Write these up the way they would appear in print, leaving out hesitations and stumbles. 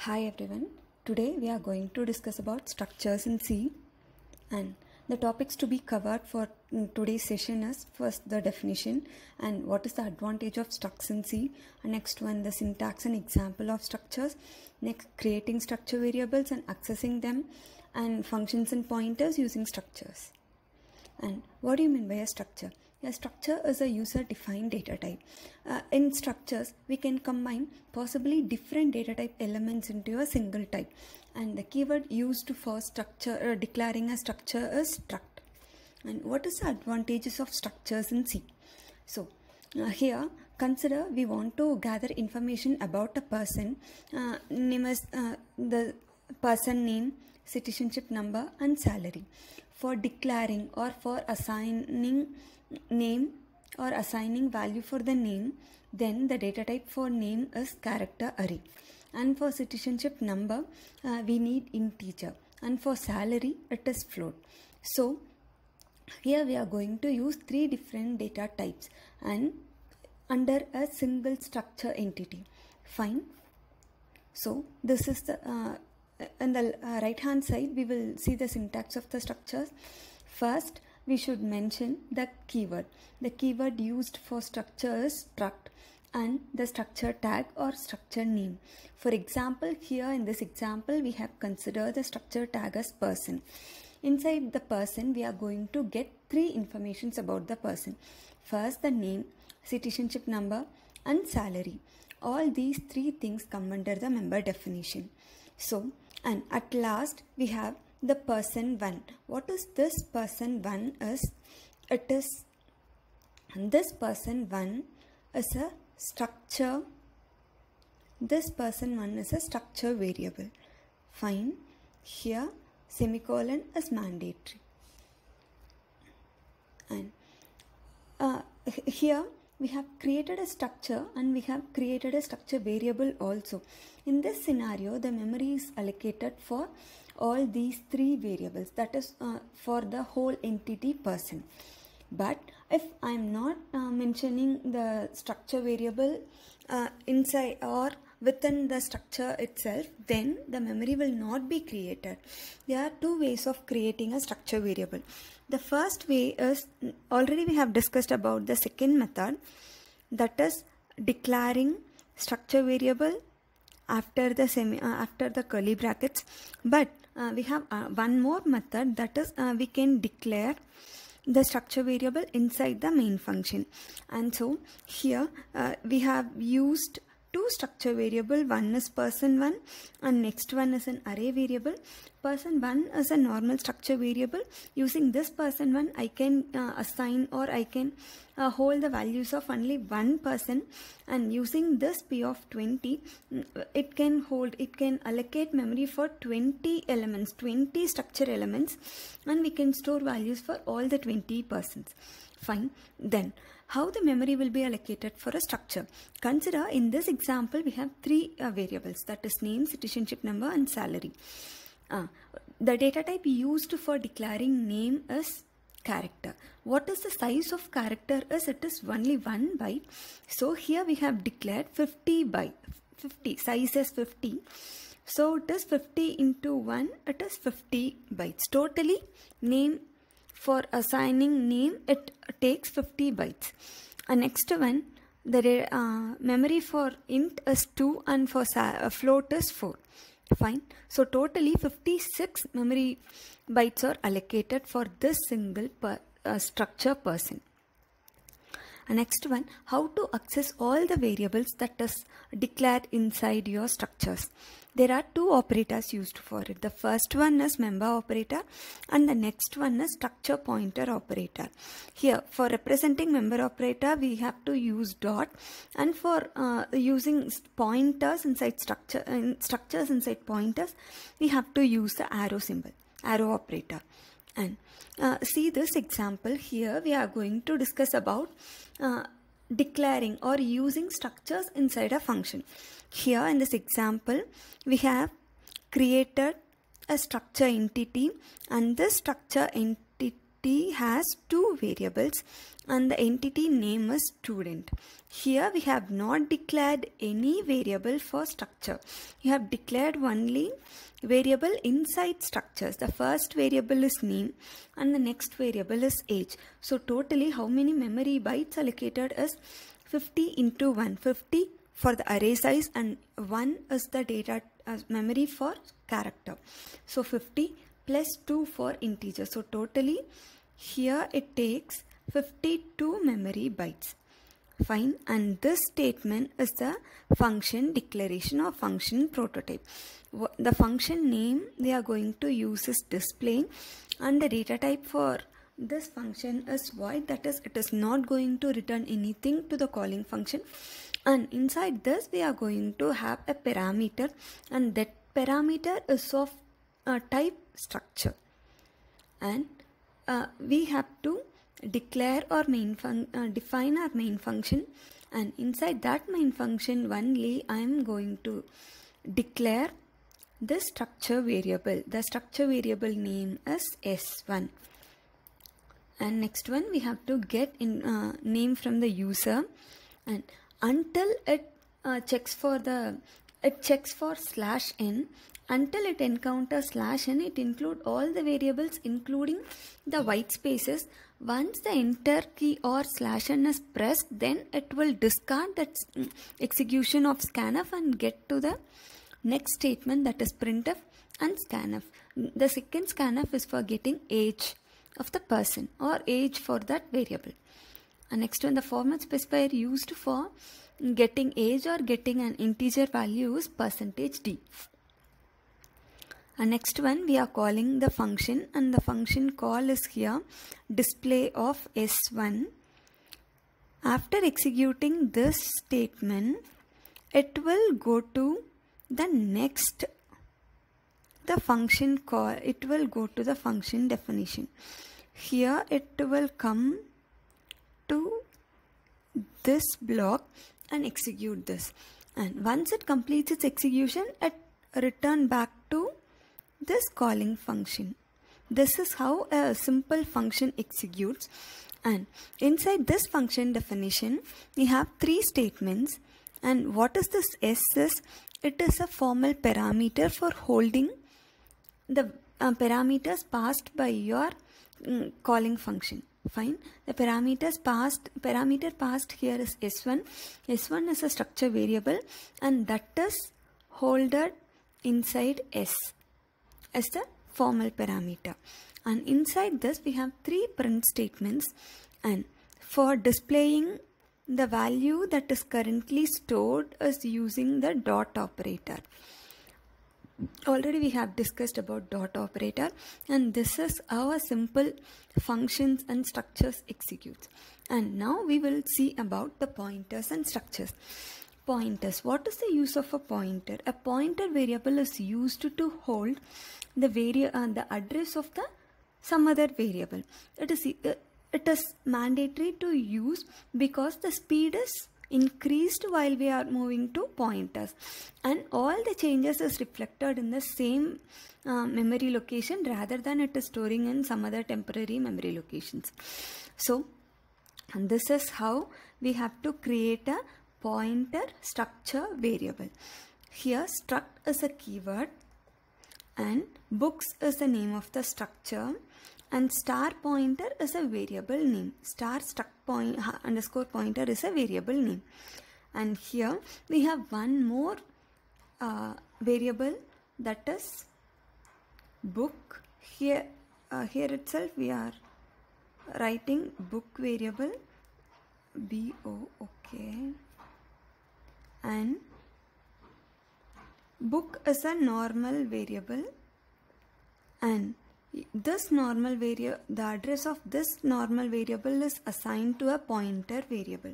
Hi everyone, today we are going to discuss about structures in C, and the topics to be covered for today's session is first the definition and what is the advantage of structs in C, and next one the syntax and example of structures, next creating structure variables and accessing them, and functions and pointers using structures. And what do you mean by a structure? A structure is a user-defined data type. In structures, we can combine possibly different data type elements into a single type. And the keyword used for structure, declaring a structure is struct. And what is the advantages of structures in C? So, here, consider we want to gather information about a person. Name as the person name, citizenship number and salary. For declaring or for assigning name or assigning value for the name, then the data type for name is character array, and for citizenship number we need integer, and for salary it is float. So here we are going to use three different data types and under a single structure entity. Fine. So this is the on the right hand side we will see the syntax of the structures. First we should mention the keyword. The keyword used for structure is struct and the structure tag or structure name. For example, here in this example we have considered the structure tag as person. Inside the person we are going to get three informations about the person. First the name, citizenship number and salary. All these three things come under the member definition. So, and at last we have the person one. What is this person one is? It is this person one is a structure. This person one is a structure variable. Fine. Here semicolon is mandatory. And here we have created a structure and we have created a structure variable also. In this scenario, the memory is allocated for all these three variables, that is for the whole entity person. But if I am not mentioning the structure variable inside or within the structure itself, then the memory will not be created. There are two ways of creating a structure variable. The first way is, already we have discussed about the second method, that is declaring structure variable after the after the curly brackets. But we have one more method, that is we can declare the structure variable inside the main function. And so here we have used two structure variable. One is person one and next one is an array variable. Person one is a normal structure variable. Using this person one I can assign or I can hold the values of only one person, and using this p of 20 it can allocate memory for 20 elements, 20 structure elements, and we can store values for all the 20 persons. Fine. Then how the memory will be allocated for a structure? Consider in this example we have three variables, that is name, citizenship number and salary. The data type used for declaring name is character. What is the size of character is? It is only 1 byte. So here we have declared 50 byte. 50 size is 50. So it is 50 into 1. It is 50 bytes. Totally name, for assigning name it takes 50 bytes. And next one, the memory for int is 2 and for float is 4. Fine. So totally 56 memory bytes are allocated for this single structure person. And next one, how to access all the variables that is declared inside your structures. There are two operators used for it. The first one is member operator and the next one is structure pointer operator. Here for representing member operator we have to use dot, and for using pointers inside structures inside pointers we have to use the arrow symbol, arrow operator. And see this example. Here we are going to discuss about declaring or using structures inside a function. Here in this example we have created a structure entity, and this structure entity entity has two variables and the entity name is student. Here we have not declared any variable for structure. You have declared only variable inside structures. The first variable is name and the next variable is age. So totally how many memory bytes allocated is 50 into 1. 50 for the array size and 1 is the data memory for character. So 50 plus 2 for integer. So totally here it takes 52 memory bytes. Fine. And this statement is the function declaration or function prototype. The function name they are going to use is display, and the data type for this function is void, that is it is not going to return anything to the calling function. And inside this we are going to have a parameter, and that parameter is of type structure, and we have to declare our define our main function, and inside that main function only I am going to declare the structure variable. The structure variable name is S1. And next one we have to get in name from the user, and until it checks for /n. Until it encounters /n, it includes all the variables including the white spaces. Once the enter key or /n is pressed, then it will discard that execution of scanf and get to the next statement, that is printf and scanf. The second scanf is for getting age of the person or age for that variable. And next one, the format specifier used for getting age or getting an integer value is %d. And next one we are calling the function, and the function call is here display of S1. After executing this statement, it will go to the next function call. It will go to the function definition. Here it will come to this block and execute this, and once it completes its execution, it return back to this calling function. This is how a simple function executes. And inside this function definition we have three statements. And what is this S is? It is a formal parameter for holding the parameters passed by your calling function. Fine. The parameter passed here is S1. S1 is a structure variable, and that is holded inside S as the formal parameter. And inside this we have three print statements, and for displaying the value that is currently stored is using the dot operator. Already we have discussed about dot operator, and this is how a simple functions and structures executes. And now we will see about the pointers and structures. Pointers. What is the use of a pointer? A pointer variable is used to hold the address of some other variable. It is mandatory to use because the speed is increased while we are moving to pointers, and all the changes is reflected in the same memory location rather than it is storing in some other temporary memory locations. So, and this is how we have to create a pointer structure variable. Here struct is a keyword, and books is the name of the structure, and star pointer is a variable name. Star struct underscore pointer is a variable name. And here we have one more variable, that is book. Here itself we are writing book variable okay, and book is a normal variable, and this normal variable, the address of this normal variable is assigned to a pointer variable.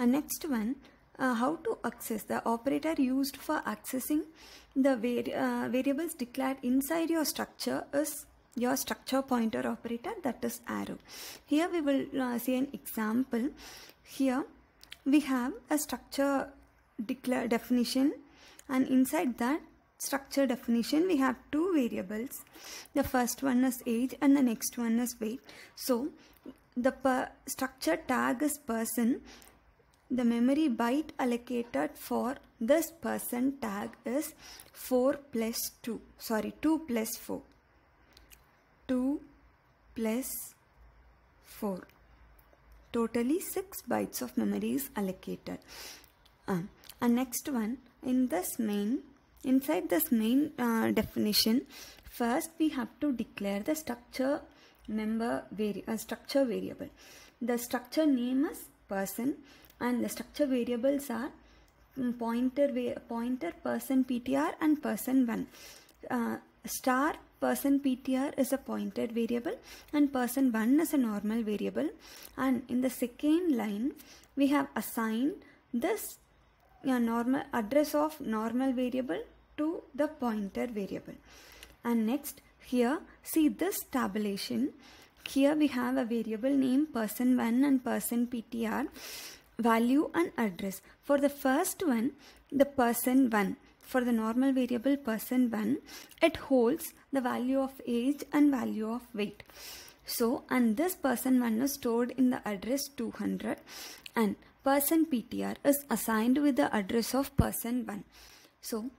And next one, how to access. The operator used for accessing the variables declared inside your structure is your structure pointer operator, that is arrow. Here we will see an example. Here we have a structure definition, and inside that structure definition, we have two variables. The first one is age and the next one is weight. So the structure tag is person. The memory byte allocated for this person tag is 2 plus 4. 2 plus 4. Totally 6 bytes of memory is allocated. And next one, inside this main definition, first we have to declare the structure structure variable. The structure name is person and the structure variables are pointer person PTR and person1. Star person PTR is a pointer variable and person1 is a normal variable, and in the second line we have assigned this normal address of normal variable to the pointer variable. And next, here see this tabulation. Here we have a variable name person1 and person PTR, value and address. For the first one, the person1, for the normal variable person1, it holds the value of age and value of weight. So, and this person1 is stored in the address 200 and person PTR is assigned with the address of person1. So,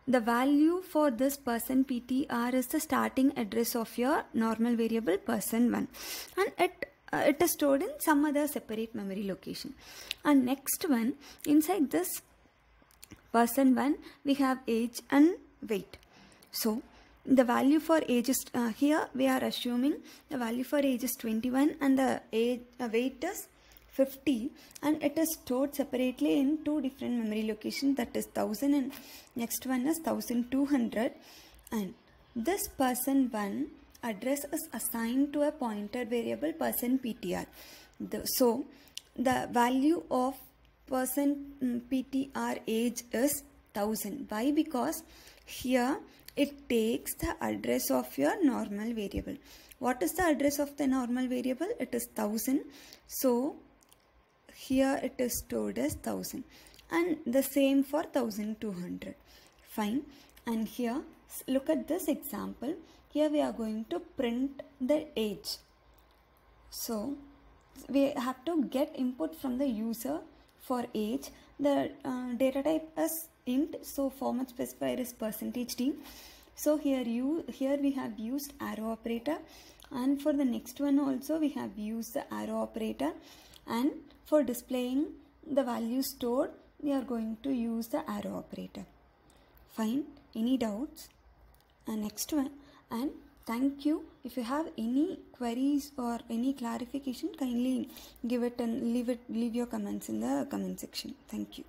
the value for this person PTR is the starting address of your normal variable person1, and it is stored in some other separate memory location. And next one, inside this person1 we have age and weight. So the value for age is here we are assuming the value for age is 21 and the weight is 50, and it is stored separately in two different memory locations, that is 1000 and next one is 1200. And this person1 address is assigned to a pointer variable person PTR. So the value of person PTR age is 1000. Why? Because here it takes the address of your normal variable. What is the address of the normal variable? It is 1000. So here it is stored as 1000, and the same for 1200. Fine. And here look at this example. Here we are going to print the age. So we have to get input from the user for age. The data type is int, so format specifier is %d. So here we have used arrow operator, and for the next one also we have used the arrow operator, and for displaying the value stored we are going to use the arrow operator. Fine. Any doubts? And next one, and thank you. If you have any queries or any clarification, kindly give it and leave your comments in the comment section. Thank you.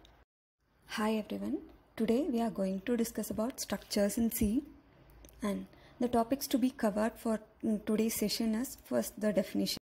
Hi everyone. Today we are going to discuss about structures in C, and the topics to be covered for today's session is first the definition.